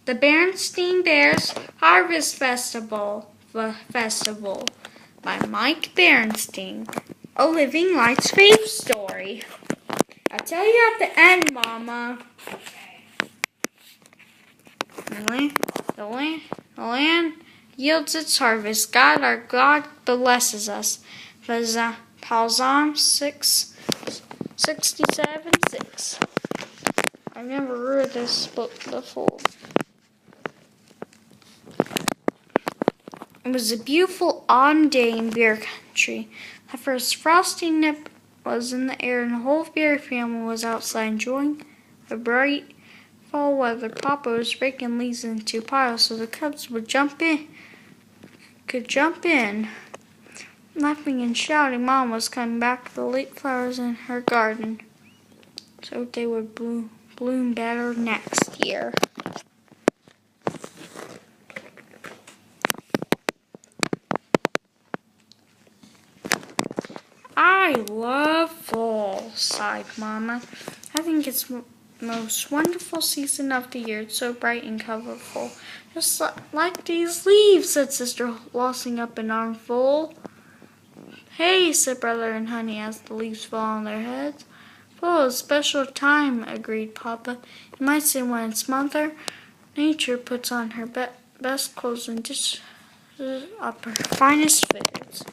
The Berenstian Bears Harvest Festival by Mike Berenstian. A Living Lights faith story. I'll tell you at the end, Mama. The land yields its harvest. God, our God, blesses us. Psalm 67:6. I've never read this book before. It was a beautiful autumn day in beer country. The first frosty nip was in the air, and the whole bear family was outside enjoying the bright fall weather. Papa was breaking leaves into piles so the cubs could jump in. Laughing and shouting, Mom was coming back with the late flowers in her garden so they would bloom better next year. I love fall, sighed Mama. I think it's the most wonderful season of the year. It's so bright and colorful. Just like these leaves, said Sister, lossing up an armful. Hey, said Brother and Honey as the leaves fell on their heads. Fall is a special time, agreed Papa. You might say when it's Mother Nature puts on her best clothes and dishes up her finest foods.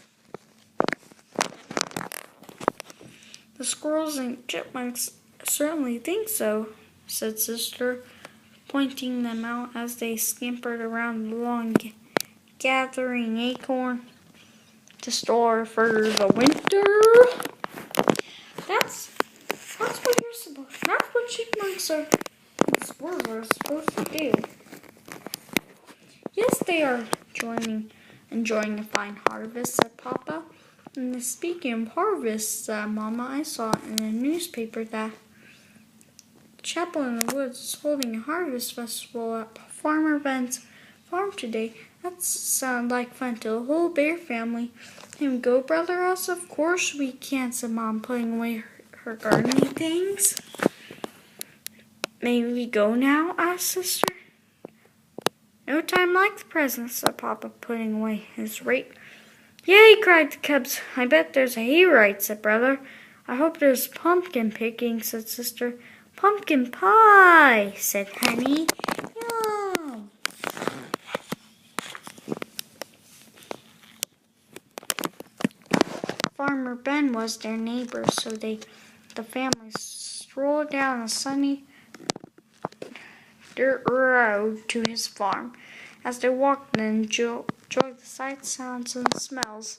The squirrels and chipmunks certainly think so, said Sister, pointing them out as they scampered around the lawn, gathering acorn to store for the winter. That's what chipmunks and squirrels are supposed to do. Yes, they are enjoying a fine harvest, said Papa. And speaking of harvests, Mama, I saw in a newspaper that Chapel in the Woods is holding a harvest festival at Farmer Ben's farm today. That sounds like fun to the whole bear family. Can we go, Brother Elsa? Of course we can, said Mom, putting away her gardening things. May we go now? Asked Sister. No time like the present, said Papa, putting away his rake. Yay, cried the cubs. I bet there's a hayride, said Brother. I hope there's pumpkin picking, said Sister. Pumpkin pie, said Honey. Yum. Farmer Ben was their neighbor, so the family strolled down a sunny dirt road to his farm. As they walked and enjoyed the sights, sounds, and smells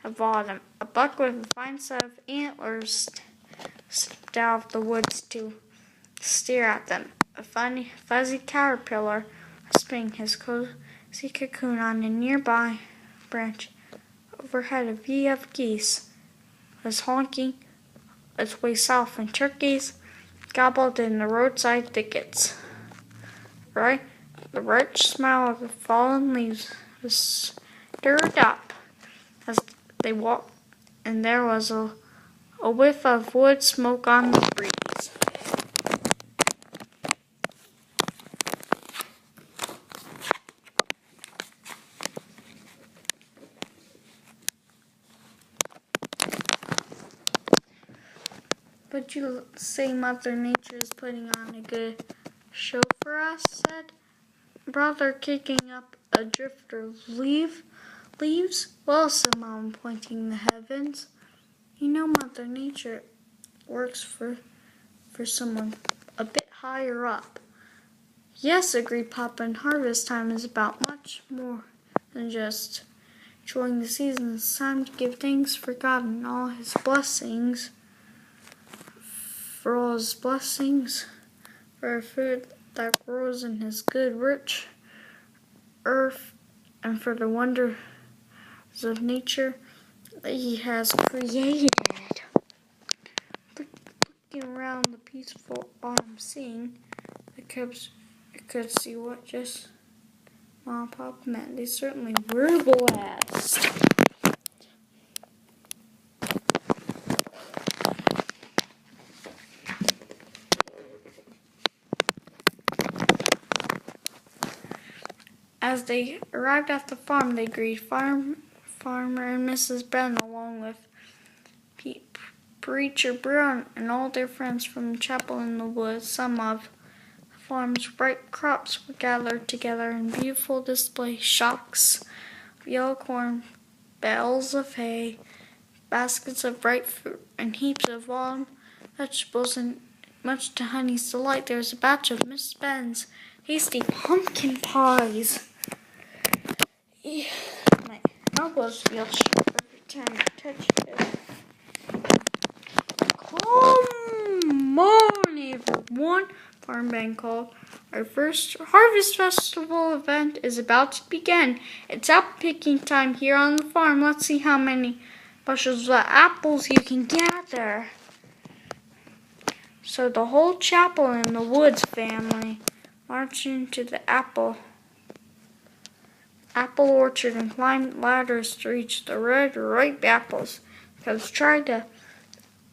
of autumn, a buck with a fine set of antlers stepped out of the woods to stare at them. A funny, fuzzy caterpillar was spinning his cozy cocoon on a nearby branch. Overhead, a bee of geese was honking its way south, and turkeys gobbled in the roadside thickets. Right, the rich smell of the fallen leaves was stirred up as they walked, and there was a whiff of wood smoke on the breeze. But you say Mother Nature is putting on a good show for us, said Brother, kicking up a drift of leaves. Well, said Mom, pointing the heavens. You know Mother Nature works for someone a bit higher up. Yes, agreed Papa, and harvest time is about much more than just enjoying the season. It's time to give thanks for God and all His blessings. For all His blessings, for food that grows in His good, rich earth, and for the wonders of nature that He has created. Looking around the peaceful autumn scene, the cubs could see what just Mom and Papa meant. They certainly were blessed. As they arrived at the farm, they greeted Farmer and Mrs. Ben along with Preacher Brown and all their friends from the chapel in the woods. Some of the farm's ripe crops were gathered together in beautiful display: shocks of yellow corn, bales of hay, baskets of ripe fruit, and heaps of wild vegetables, and much to Honey's delight, there was a batch of Miss Ben's tasty pumpkin pies. My elbows feel sharp every time I touch it. Come on, everyone, Farm Ben called. Our first Harvest Festival event is about to begin. It's apple picking time here on the farm. Let's see how many bushels of apples you can gather. So the whole chapel and the Woods family marched into the apple orchard and climbed ladders to reach the red, ripe apples. The cubs tried to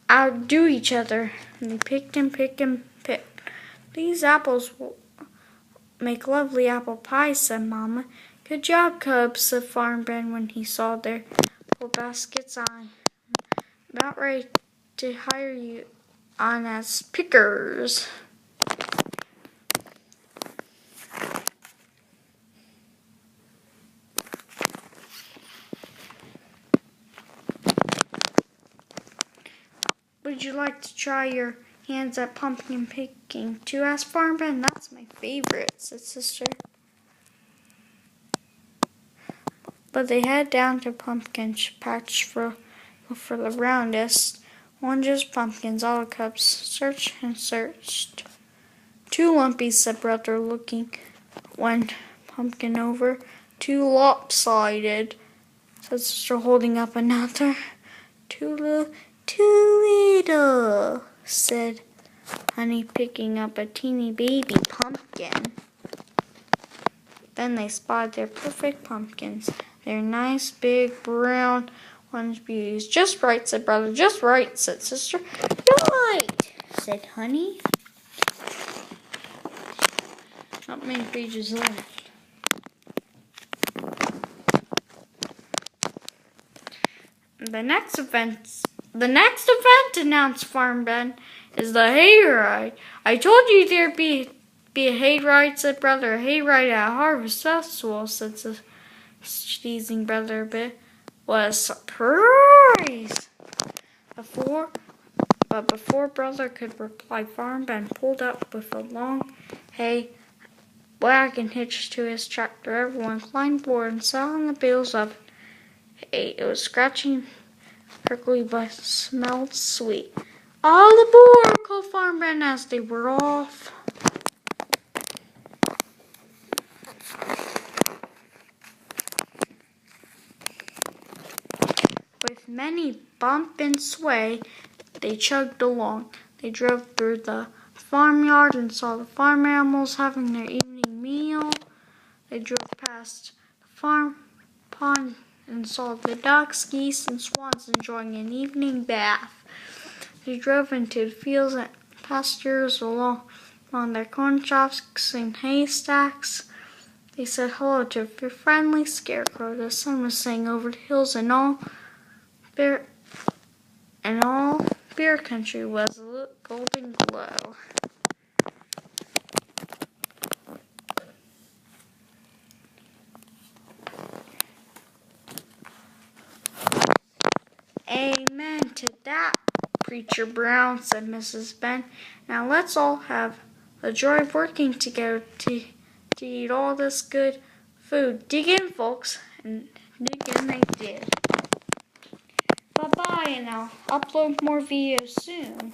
outdo each other, and they picked and picked and picked. These apples will make lovely apple pies, said Mama. Good job, cubs, said Farm Ben when he saw their full baskets. I'm about ready to hire you on as pickers. Would you like to try your hands at pumpkin picking too? Asked Farm Ben. That's my favorite, said Sister. But they headed down to pumpkin patch for the roundest, longest pumpkins. All the cubs searched and searched. Too lumpy, said Brother, looking one pumpkin over. Too lopsided, said Sister, holding up another. Too little, said Honey, picking up a teeny baby pumpkin. Then they spotted their perfect pumpkins. They're nice, big, brown ones, beauties. Just right, said Brother. Just right, said Sister. Right, said Honey. Not many pages left. The next event, announced Farm Ben, is the hayride. I told you there'd be a hayride, said Brother. A hayride at a Harvest Festival, said teasing Brother a bit. What a surprise! Before Brother could reply, Farm Ben pulled up with a long hay wagon hitched to his tractor. Everyone climbed aboard and sat on the bales of hay. It was scratching, prickly, but smelled sweet. All aboard, called Farm Ben as they were off. With many bump and sway, they chugged along. They drove through the farmyard and saw the farm animals having their evening meal. They drove past the farm pond and saw the ducks, geese, and swans enjoying an evening bath. They drove into the fields and pastures along their corn shocks and haystacks. They said hello to a friendly scarecrow. The sun was setting over the hills, and all beer country was a golden glow. Amen to that, Preacher Brown, said Mrs. Ben. Now let's all have the joy of working together to eat all this good food. Dig in, folks. And dig in they did. Bye-bye, and I'll upload more videos soon.